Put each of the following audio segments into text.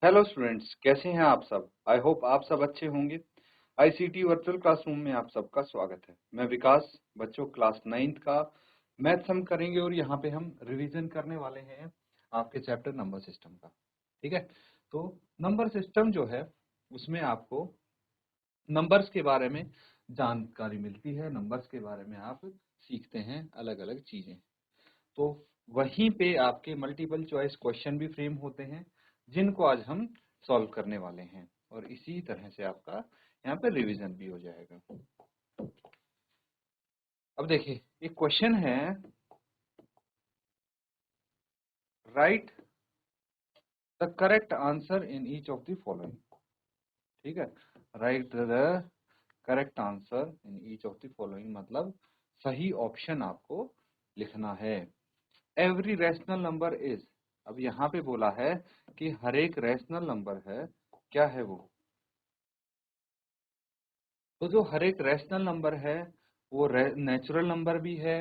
Hello students, कैसे हैं आप सब। आई होप आप सब अच्छे होंगे। आईसीटी वर्चुअल क्लासरूम में आप सबका स्वागत है। मैं विकास। बच्चों, क्लास 9th का मैथ्स हम करेंगे और यहाँ पे हम रिवीजन करने वाले हैं आपके चैप्टर नंबर सिस्टम का। ठीक है, तो नंबर सिस्टम जो है उसमें आपको नंबर्स के बारे में जानकारी मिलती है, नंबर्स के बारे में आप सीखते हैं अलग अलग चीजें। तो वहीं पे आपके मल्टीपल चॉइस क्वेश्चन भी फ्रेम होते हैं जिनको आज हम सॉल्व करने वाले हैं और इसी तरह से आपका यहाँ पे रिवीजन भी हो जाएगा। अब देखिए, एक क्वेश्चन है, right the correct answer in each of the following. ठीक है, right the correct answer in each of the following मतलब सही ऑप्शन आपको लिखना है। एवरी रैशनल नंबर इज, अब यहाँ पे बोला है कि हर एक रैशनल नंबर है, क्या है वो। तो जो हर एक रैशनल नंबर है वो नेचुरल नंबर भी है,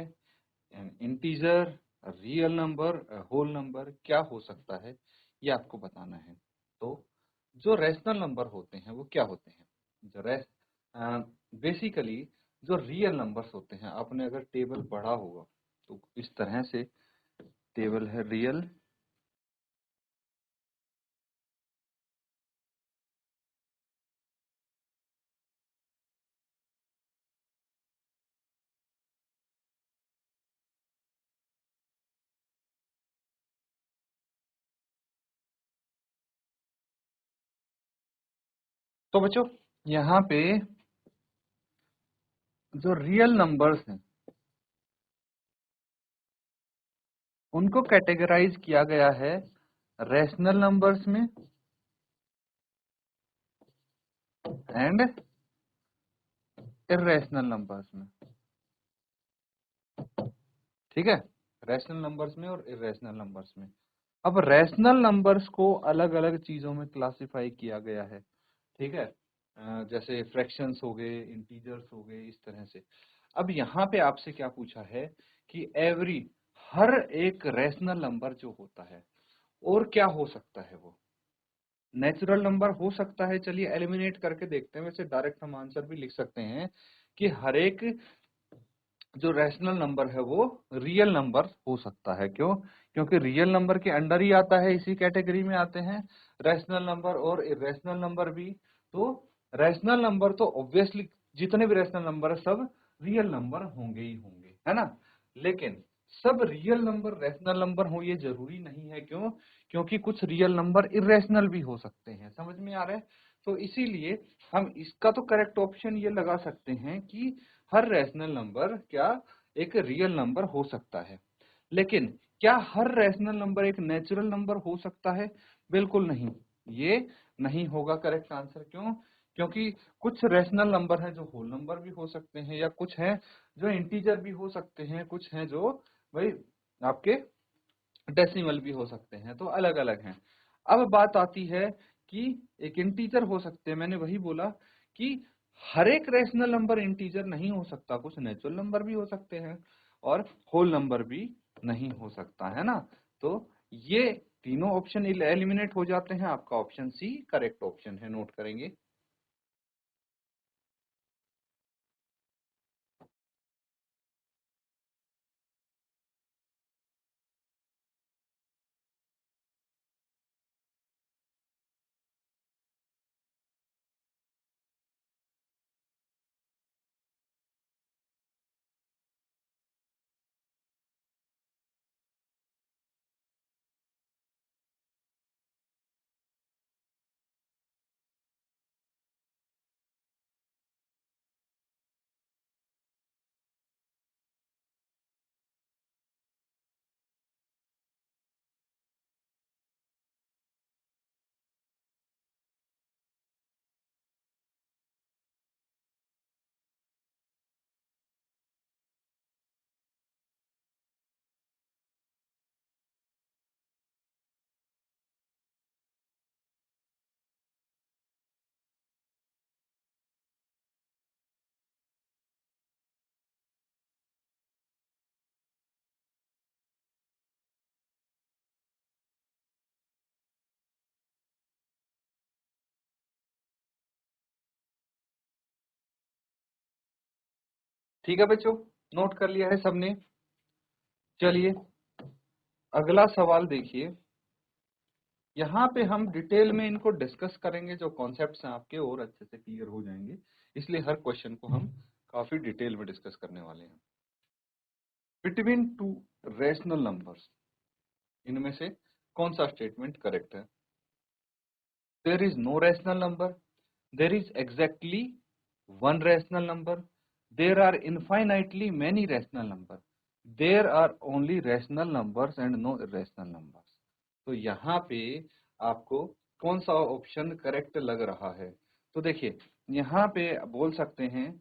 integer, real number, whole number, क्या हो सकता है ये आपको बताना है। तो जो रैशनल नंबर होते हैं वो क्या होते हैं, जो बेसिकली जो रियल नंबर्स होते हैं, आपने अगर टेबल पढ़ा होगा तो इस तरह से टेबल है रियल, तो बच्चों यहाँ पे जो रियल नंबर्स हैं उनको कैटेगराइज किया गया है रैशनल नंबर्स में एंड इर्रेशनल नंबर्स में। ठीक है, रैशनल नंबर्स में और इर्रेशनल नंबर्स में। अब रैशनल नंबर्स को अलग अलग चीजों में क्लासिफाई किया गया है। ठीक है, जैसे फ्रैक्शंस हो गए, इंटीजर्स हो गए, इस तरह से। अब यहाँ पे आपसे क्या पूछा है कि एवरी, हर एक रैशनल नंबर जो होता है और क्या हो सकता है वो, नेचुरल नंबर हो सकता है। चलिए एलिमिनेट करके देखते हैं, वैसे डायरेक्ट हम आंसर भी लिख सकते हैं कि हर एक जो रैशनल नंबर है वो रियल नंबर हो सकता है। क्यों? क्योंकि रियल नंबर के अंडर ही आता है, इसी कैटेगरी में आते हैं रैशनल नंबर और इरेशनल नंबर भी। तो रैशनल नंबर तो ऑब्वियसली जितने भी रैशनल नंबर है सब रियल नंबर होंगे ही होंगे, है ना। लेकिन सब रियल नंबर रैशनल नंबर हो ये जरूरी नहीं है। क्यों? क्योंकि कुछ रियल नंबर इरेशनल भी हो सकते हैं। समझ में आ रहा है? तो इसीलिए हम इसका तो करेक्ट ऑप्शन ये लगा सकते हैं कि हर रैशनल नंबर क्या एक रियल नंबर हो सकता है। लेकिन क्या हर रैशनल नंबर एक नेचुरल नंबर हो सकता है? बिल्कुल नहीं, ये नहीं होगा करेक्ट आंसर। क्यों? क्योंकि कुछ रैशनल नंबर हैं जो होल नंबर भी हो सकते हैं, या कुछ हैं जो इंटीजर भी हो सकते हैं, कुछ हैं जो भाई आपके डेसिमल भी हो सकते हैं। तो अलग अलग हैं। अब बात आती है कि एक इंटीजर हो सकते हैं, मैंने वही बोला कि हर एक रैशनल नंबर इंटीजर नहीं हो सकता, कुछ नेचुरल नंबर भी हो सकते हैं और होल नंबर भी नहीं हो सकता, है ना। तो ये तीनों ऑप्शन एलिमिनेट हो जाते हैं। आपका ऑप्शन सी करेक्ट ऑप्शन है, नोट करेंगे। ठीक है बच्चों, नोट कर लिया है सबने। चलिए अगला सवाल देखिए, यहाँ पे हम डिटेल में इनको डिस्कस करेंगे, जो कॉन्सेप्ट्स हैं आपके और अच्छे से क्लियर हो जाएंगे, इसलिए हर क्वेश्चन को हम काफी डिटेल में डिस्कस करने वाले हैं। बिटवीन टू रैशनल नंबर्स, इनमें से कौन सा स्टेटमेंट करेक्ट है? There is no rational number, there is exactly one rational number, there are infinitely many rational number, there are only rational numbers and no irrational numbers. तो यहाँ पे आपको कौन सा ऑप्शन करेक्ट लग रहा है? तो देखिए यहाँ पे बोल सकते हैं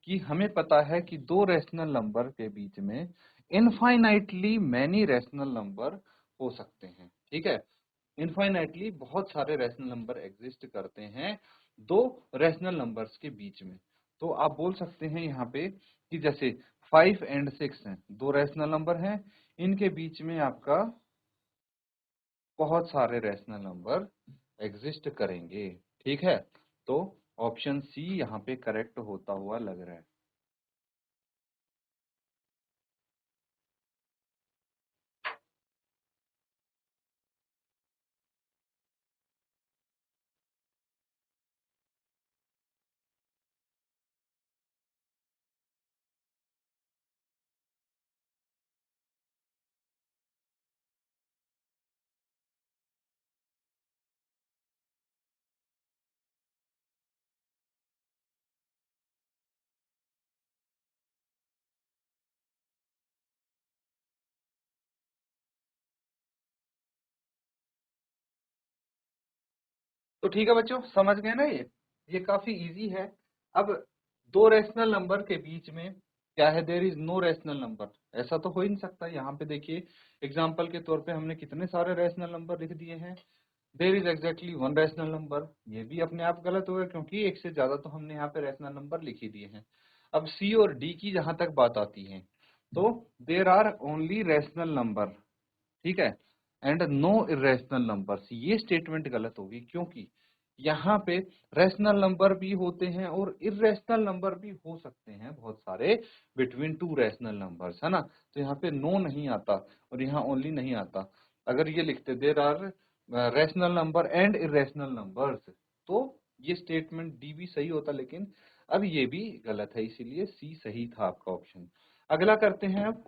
कि हमें पता है कि दो रैशनल नंबर के बीच में इनफाइनाइटली मैनी रैशनल नंबर हो सकते हैं। ठीक है, इनफाइनाइटली बहुत सारे रैशनल नंबर एग्जिस्ट करते हैं दो रैशनल नंबर्स के बीच में। तो आप बोल सकते हैं यहाँ पे कि जैसे 5 एंड 6 हैं, दो रैशनल नंबर हैं, इनके बीच में आपका बहुत सारे रैशनल नंबर एग्जिस्ट करेंगे। ठीक है, तो ऑप्शन सी यहाँ पे करेक्ट होता हुआ लग रहा है। तो ठीक है बच्चों, समझ गए ना? ये काफी इजी है। अब दो रैशनल नंबर के बीच में क्या है? There is no rational number, ऐसा तो हो ही नहीं सकता। यहाँ पे देखिए एग्जांपल के तौर पे हमने कितने सारे रैशनल नंबर लिख दिए हैं। There is exactly one rational number, ये भी अपने आप गलत होगा क्योंकि एक से ज्यादा तो हमने यहाँ पे रैशनल नंबर लिख ही दिए हैं। अब सी और डी की जहां तक बात आती है, तो there are only rational number, ठीक है, एंड नो इरेशनल नंबर्स, ये स्टेटमेंट गलत होगी क्योंकि यहाँ पे रैशनल नंबर भी होते हैं और इरेशनल नंबर भी हो सकते हैं बहुत सारे बिटवीन टू रैशनल नंबर्स, है ना। तो यहाँ पे नो नहीं आता और यहाँ ओनली नहीं आता। अगर ये लिखते there are rational number and irrational numbers, तो ये स्टेटमेंट डी भी सही होता, लेकिन अब ये भी गलत है, इसीलिए सी सही था आपका ऑप्शन। अगला करते हैं अब,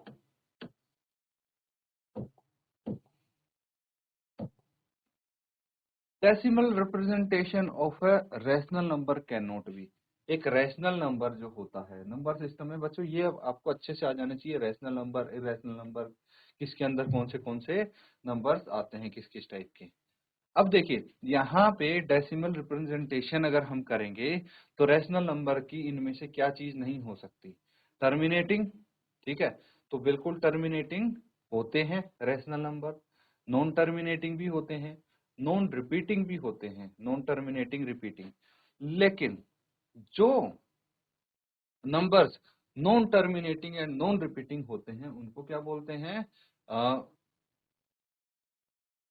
decimal representation of a rational number can not be. एक रैशनल नंबर जो होता है नंबर सिस्टम में बच्चों, ये आपको अच्छे से आ जाना चाहिए। रैशनल नंबर, इरेशनल नंबर, किसके अंदर कौन से नंबर्स आते हैं, किस किस टाइप के। अब देखिए यहाँ पे डेसिमल रिप्रेजेंटेशन अगर हम करेंगे तो रैशनल नंबर की इनमें से क्या चीज नहीं हो सकती? टर्मिनेटिंग। ठीक है, तो बिल्कुल टर्मिनेटिंग होते हैं रैशनल नंबर, नॉन टर्मिनेटिंग भी होते हैं, नॉन रिपीटिंग भी होते हैं, नॉन टर्मिनेटिंग रिपीटिंग। लेकिन जो numbers non terminating and non repeating होते हैं उनको क्या बोलते हैं?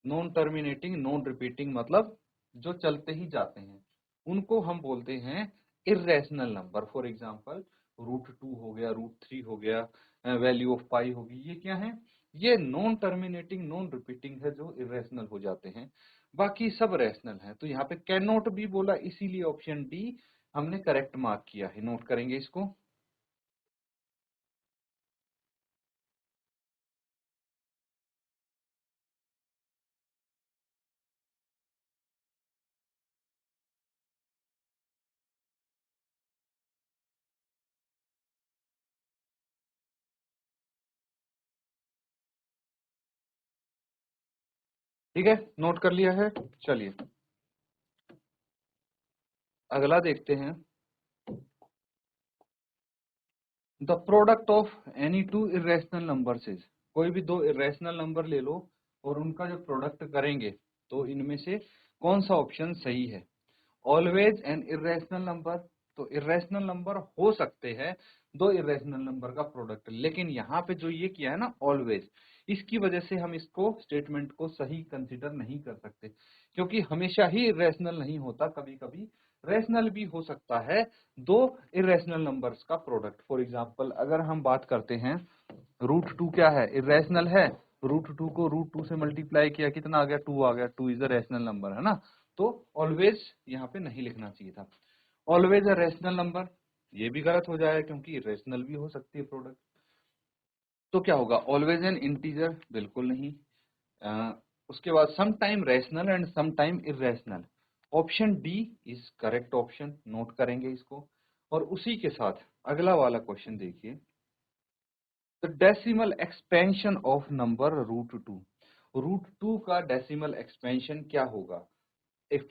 नॉन टर्मिनेटिंग नॉन रिपीटिंग मतलब जो चलते ही जाते हैं, उनको हम बोलते हैं इरेशनल नंबर। फॉर एग्जांपल √2 हो गया, √3 हो गया, वैल्यू ऑफ पाई होगी, ये क्या है? ये नॉन टर्मिनेटिंग नॉन रिपीटिंग है जो इरेशनल हो जाते हैं, बाकी सब रैशनल है। तो यहाँ पे कैन नॉट भी बोला, इसीलिए ऑप्शन डी हमने करेक्ट मार्क किया है। नोट करेंगे इसको। ठीक है, नोट कर लिया है। चलिए अगला देखते हैं। The product of any two irrational number is, कोई भी दो इरेशनल नंबर ले लो और उनका जो प्रोडक्ट करेंगे तो इनमें से कौन सा ऑप्शन सही है? ऑलवेज एन इरेशनल नंबर, तो इरेशनल नंबर हो सकते हैं दो इरेशनल नंबर का प्रोडक्ट, लेकिन यहाँ पे जो ये किया है ना ऑलवेज, इसकी वजह से हम इसको स्टेटमेंट को सही कंसीडर नहीं कर सकते, क्योंकि हमेशा ही इरेशनल नहीं होता, कभी कभी रैशनल भी हो सकता है दो इरेशनल नंबर्स का प्रोडक्ट। फॉर एग्जांपल अगर हम बात करते हैं √2 क्या है, इरेशनल है। √2 को √2 से मल्टीप्लाई किया, कितना आ गया, 2 आ गया। 2 इज अ रैशनल नंबर, है ना। तो ऑलवेज यहाँ पे नहीं लिखना चाहिए था, ऑलवेज अ रैशनल नंबर, ये भी गलत हो जाएगा क्योंकि इरेशनल भी हो सकती है प्रोडक्ट। तो क्या होगा, ऑलवेज एन इंटीजर, बिल्कुल नहीं। उसके बाद some time rational and some time irrational, option D is correct option, note करेंगे इसको। और उसी के साथ अगला वाला क्वेश्चन देखिए, the decimal expansion of number √2, √2 का डेसिमल एक्सपेंशन क्या होगा, एक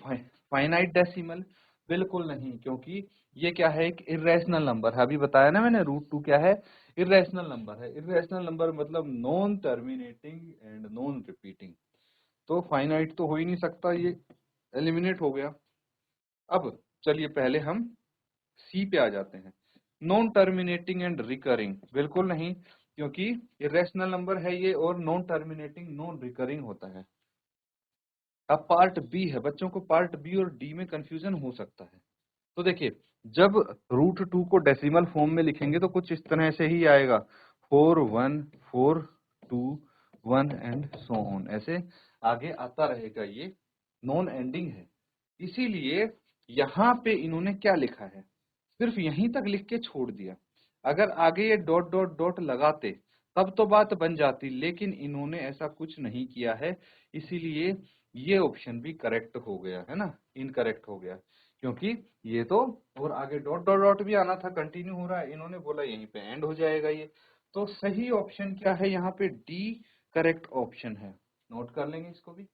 फाइनाइट डेसिमल, बिल्कुल नहीं, क्योंकि ये क्या है, एक इरेशनल नंबर है। अभी बताया ना मैंने, √2 क्या है, इरेशनल नंबर है। इरेशनल नंबर मतलब non terminating and non repeating, तो फाइनाइट तो हो ही नहीं सकता, ये एलिमिनेट हो गया। अब चलिए पहले हम सी पे आ जाते हैं, नॉन टर्मिनेटिंग एंड रिकरिंग, बिल्कुल नहीं, क्योंकि इरेशनल नंबर है ये, और नॉन टर्मिनेटिंग नॉन रिकरिंग होता है। अब पार्ट बी है, बच्चों को पार्ट बी और डी में कंफ्यूजन हो सकता है। तो देखिए, जब √2 को डेसिमल फॉर्म में लिखेंगे तो कुछ इस तरह से ही आएगा, 4 1 4 2 1 एंड सो ऑन, ऐसे आगे आता रहेगा। ये नॉन एंडिंग है, इसीलिए यहाँ पे इन्होंने क्या लिखा है, सिर्फ यहीं तक लिख के छोड़ दिया। अगर आगे ये डॉट डॉट डॉट लगाते तब तो बात बन जाती, लेकिन इन्होंने ऐसा कुछ नहीं किया है, इसीलिए ये ऑप्शन भी करेक्ट हो गया, है ना, इनकरेक्ट हो गया, क्योंकि ये तो, और आगे डॉट डॉट डॉट भी आना था, कंटिन्यू हो रहा है, इन्होंने बोला यहीं पे एंड हो जाएगा ये। तो सही ऑप्शन क्या है यहाँ पे, डी करेक्ट ऑप्शन है, नोट कर लेंगे इसको भी।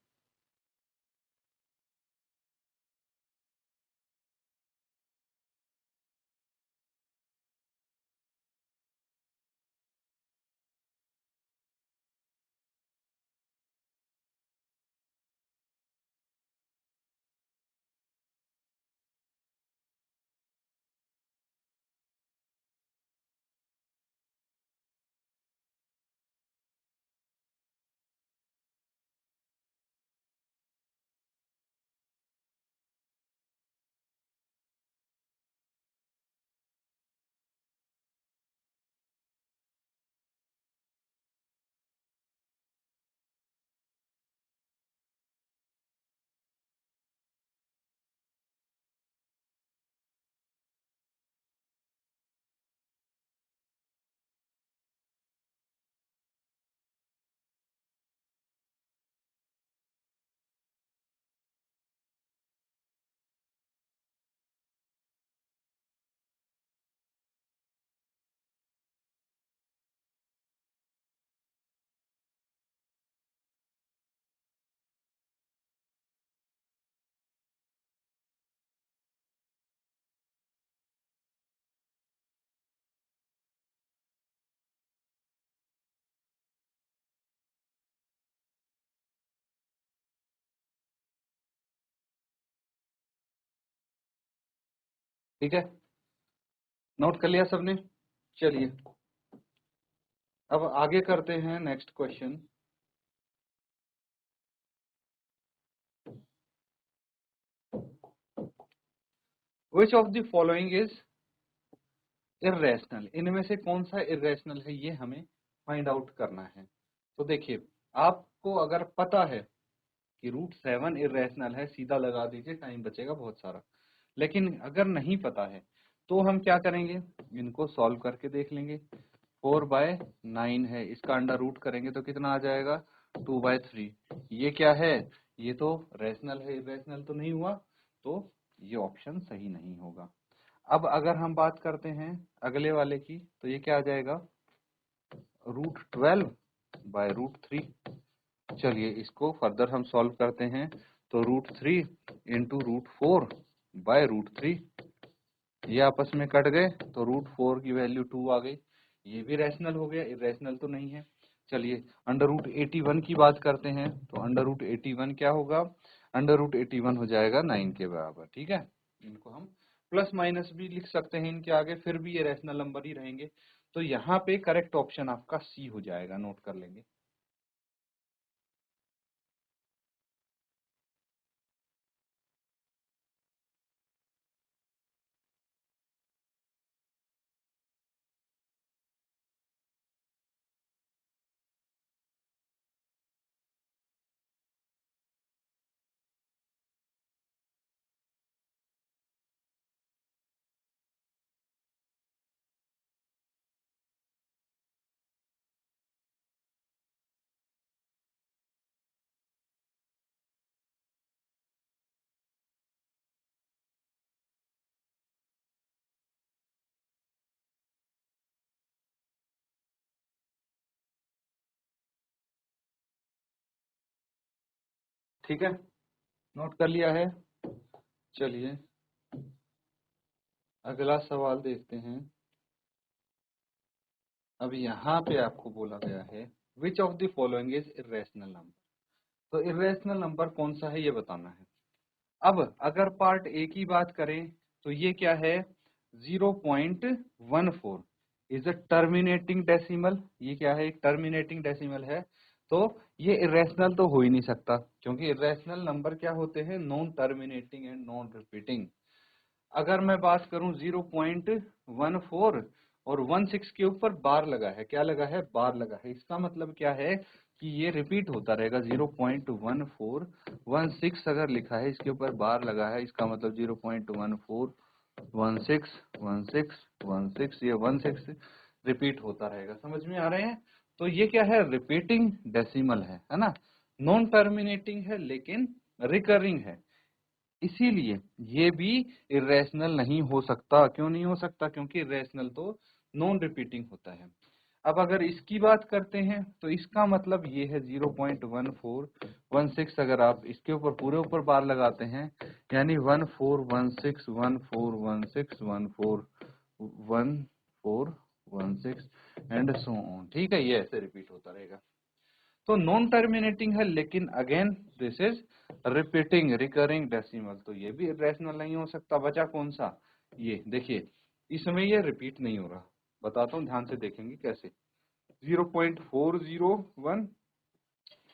ठीक है, नोट कर लिया सबने। चलिए अब आगे करते हैं next question. Which of the following is irrational, इनमें से कौन सा इर्रेशनल है, ये हमें फाइंड आउट करना है। तो देखिए, आपको अगर पता है कि √7 इर्रेशनल है, सीधा लगा दीजिए, टाइम बचेगा बहुत सारा। लेकिन अगर नहीं पता है तो हम क्या करेंगे, इनको सॉल्व करके देख लेंगे। 4/9 है, इसका अंडर रूट करेंगे तो कितना आ जाएगा, 2/3। ये क्या है, ये तो रैशनल है, इर्रेशनल तो नहीं हुआ, तो ये ऑप्शन सही नहीं होगा। अब अगर हम बात करते हैं अगले वाले की, तो ये क्या आ जाएगा, √12/√3। चलिए इसको फर्दर हम सॉल्व करते हैं, तो √3 इंटू √4/√3, ये आपस में कट गए, तो √4 की वैल्यू 2 आ गई, ये भी रैशनल हो गया, इरेशनल तो नहीं है। चलिए √81 की बात करते हैं, तो √81 क्या होगा, √81 हो जाएगा 9 के बराबर। ठीक है, इनको हम प्लस माइनस भी लिख सकते हैं इनके आगे, फिर भी ये रैशनल नंबर ही रहेंगे। तो यहाँ पे करेक्ट ऑप्शन आपका सी हो जाएगा, नोट कर लेंगे। ठीक है, नोट कर लिया है। चलिए अगला सवाल देखते हैं। अब यहाँ पे आपको बोला गया है which of the following is irrational number. तो इरेशनल नंबर कौन सा है ये बताना है। अब अगर पार्ट ए की बात करें तो ये क्या है, 0.14 इज अ टर्मिनेटिंग डेसिमल। ये क्या है, एक टर्मिनेटिंग डेसिमल है। तो ये इरेशनल तो हो ही नहीं सकता, क्योंकि इरेशनल नंबर क्या होते हैं, non terminating and non repeating. अगर मैं बात करूं 0.14 और 16 के ऊपर बार लगा है, क्या लगा है, बार लगा है, इसका मतलब क्या है कि ये रिपीट होता रहेगा। 0.1416 अगर लिखा है, इसके ऊपर बार लगा है, इसका मतलब 0.14161616 ये 16 रिपीट होता रहेगा। समझ में आ रहे हैं। तो ये क्या है, रिपीटिंग डेसिमल है ना, नॉन टर्मिनेटिंग है लेकिन रिकरिंग है, इसीलिए ये भी इरेशनल नहीं हो सकता। क्यों नहीं हो सकता, क्योंकि इरेशनल तो नॉन रिपीटिंग होता है। अब अगर इसकी बात करते हैं तो इसका मतलब ये है 0.1416 अगर आप इसके ऊपर पूरे ऊपर बार लगाते हैं, यानी 141614141416 एंड सो ऑन। ठीक है, ये ऐसे रिपीट होता रहेगा। तो नॉन टर्मिनेटिंग है लेकिन again this is repeating recurring decimal, तो ये भी इरेशनल नहीं हो सकता। बचा कौन सा, ये देखिए, इसमें ये रिपीट नहीं हो रहा। बताता हूँ, ध्यान से देखेंगे कैसे। 0.401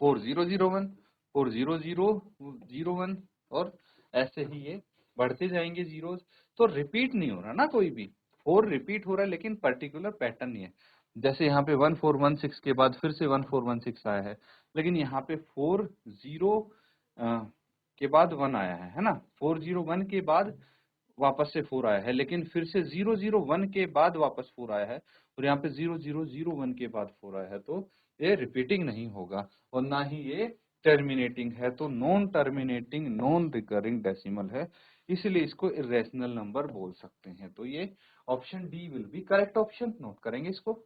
4001 40001 और ऐसे ही ये बढ़ते जाएंगे जीरोस। तो रिपीट नहीं हो रहा ना कोई भी, 4 रिपीट हो रहा है लेकिन पर्टिकुलर पैटर्न नहीं है। जैसे यहाँ पे 1416 के बाद फिर से 1416 आया है, लेकिन यहाँ पे 40 के बाद 1 आया है ना, 401 के बाद वापस से 4 आया है, लेकिन फिर से 001 के बाद वापस 4 आया है, और यहाँ पे 0001 के बाद 4 आया है। तो ये रिपीटिंग नहीं होगा और ना ही ये टर्मिनेटिंग है। तो non terminating non recurring decimal है, इसलिए इसको इरेशनल नंबर बोल सकते हैं। तो ये option D will be correct option. Note करेंगे इसको।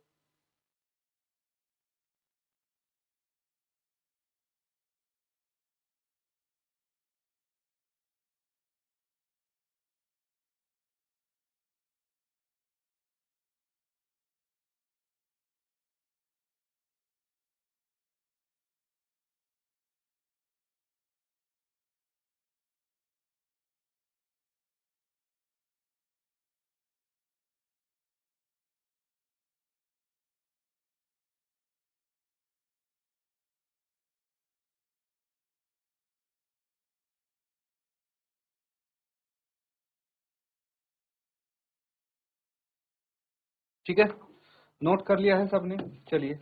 ठीक है, नोट कर लिया है सबने। चलिए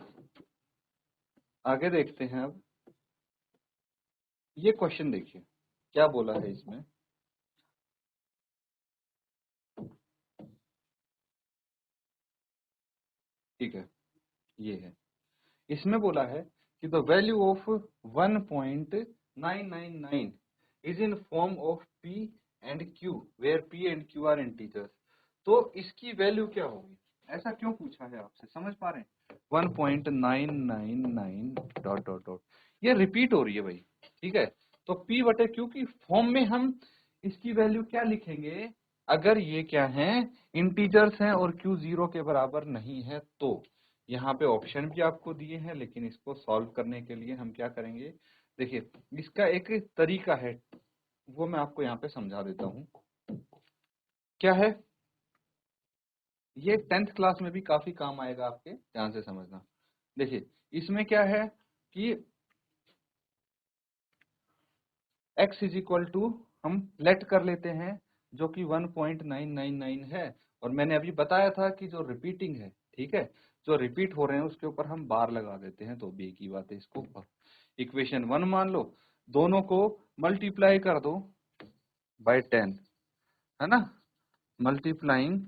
आगे देखते हैं। अब ये क्वेश्चन देखिए क्या बोला है इसमें। ठीक है, ये है, इसमें बोला है कि the value of 1.999 is in form of P and Q where P and Q are integers. तो इसकी वैल्यू क्या होगी, ऐसा क्यों पूछा है आपसे, समझ पा रहे हैं। 1.999 डॉट डॉट डॉट, ये रिपीट हो रही है भाई। ठीक है, तो P बटे Q की फॉर्म में हम इसकी वैल्यू क्या लिखेंगे, अगर ये क्या है, इंटीजर्स हैं और Q 0 के बराबर नहीं है। तो यहाँ पे ऑप्शन भी आपको दिए हैं, लेकिन इसको सॉल्व करने के लिए हम क्या करेंगे, देखिए इसका एक तरीका है, वो मैं आपको यहाँ पे समझा देता हूँ। क्या है, ये 10th क्लास में भी काफी काम आएगा आपके, ध्यान से समझना। देखिए इसमें क्या है कि x इज इक्वल टू हम लेट कर लेते हैं, जो कि 1.999 है, और मैंने अभी बताया था कि जो रिपीटिंग है, ठीक है, जो रिपीट हो रहे हैं उसके ऊपर हम बार लगा देते हैं, तो बी की बात है। इसको इक्वेशन 1 मान लो, दोनों को मल्टीप्लाई कर दो बाय 10, है ना, मल्टीप्लाइंग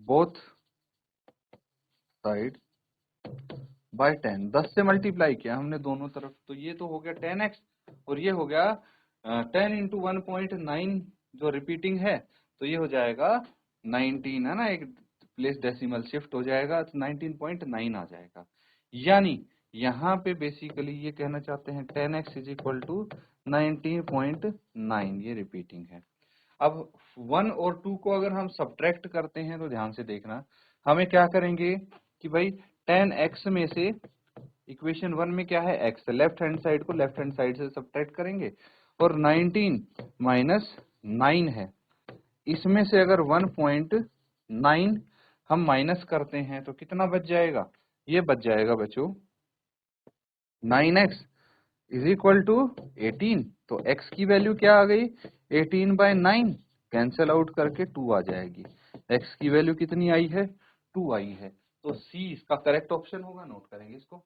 बोथ साइड बाय 10, 10 से मल्टीप्लाई किया हमने दोनों तरफ, तो ये तो हो गया 10x, और ये हो गया 10 इंटू 1.9 जो रिपीटिंग है, तो ये हो जाएगा 19, है ना, एक प्लेस डेसिमल शिफ्ट हो जाएगा तो 19.9 आ जाएगा। यानी यहाँ पे बेसिकली ये कहना चाहते हैं 10x इज इक्वल टू 19.9, ये रिपीटिंग है। अब 1 और 2 को अगर हम सब्ट्रैक्ट करते हैं तो ध्यान से देखना, हमें क्या करेंगे कि भाई 10x में से इक्वेशन 1 में क्या है x, लेफ्ट हैंड साइड को लेफ्ट हैंड साइड से सब्ट्रैक्ट करेंगे, और 19 माइनस 9 है, इसमें से अगर 1.9 हम माइनस करते हैं तो कितना बच जाएगा, ये बच जाएगा बच्चों 9x इज इक्वल टू 18। तो x की वैल्यू क्या आ गई, 18/9, कैंसिल आउट करके 2 आ जाएगी। x की वैल्यू कितनी आई है, 2 आई है। तो C इसका करेक्ट ऑप्शन होगा, नोट करेंगे इसको।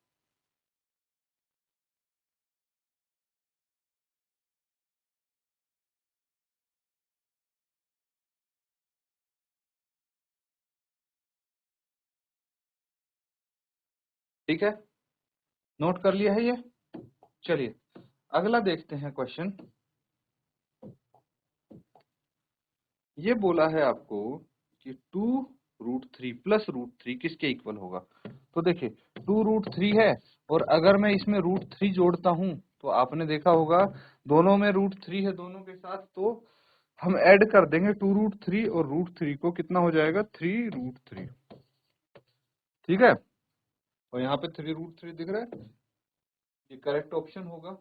ठीक है, नोट कर लिया है ये। चलिए अगला देखते हैं क्वेश्चन। ये बोला है आपको कि 2√3 प्लस √3 किसके इक्वल होगा। तो देखिए 2√3 है, और अगर मैं इसमें √3 जोड़ता हूं तो आपने देखा होगा दोनों में √3 है दोनों के साथ, तो हम ऐड कर देंगे 2√3 और √3 को, कितना हो जाएगा 3√3। ठीक है, और यहाँ पे 3√3 दिख रहा है, ये करेक्ट ऑप्शन होगा।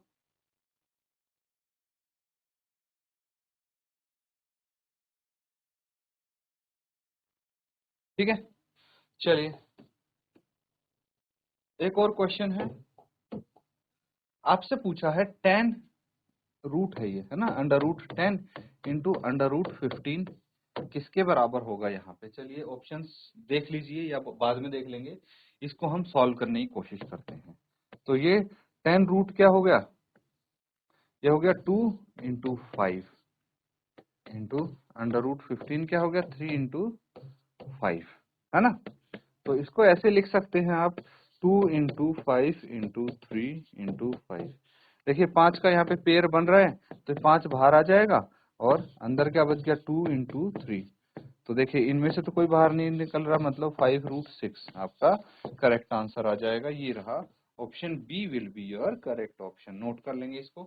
ठीक है, चलिए एक और क्वेश्चन है, आपसे पूछा है 10 रूट है, ये है ना, √10 इंटू √15 किसके बराबर होगा यहाँ पे। चलिए ऑप्शंस देख लीजिए या बाद में देख लेंगे, इसको हम सॉल्व करने की कोशिश करते हैं। तो ये 10 रूट क्या हो गया, ये हो गया 2 इंटू 5 इंटू √15 क्या हो गया 3 इंटू 5, है ना। तो इसको ऐसे लिख सकते हैं आप 2 इंटू 5 इंटू 3 इंटू 5। देखिए 5 का यहाँ पे पेयर बन रहा है, तो 5 बाहर आ जाएगा, और अंदर क्या बच गया 2 इंटू 3। तो देखिए इनमें से तो कोई बाहर नहीं निकल रहा, मतलब 5√6 आपका करेक्ट आंसर आ जाएगा। ये रहा option B will be your correct option, note कर लेंगे इसको।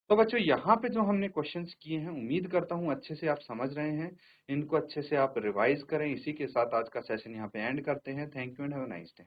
तो बच्चों यहाँ पे जो हमने क्वेश्चंस किए हैं, उम्मीद करता हूँ अच्छे से आप समझ रहे हैं, इनको अच्छे से आप रिवाइज करें। इसी के साथ आज का सेशन यहाँ पे एंड करते हैं। Thank you and have a nice day.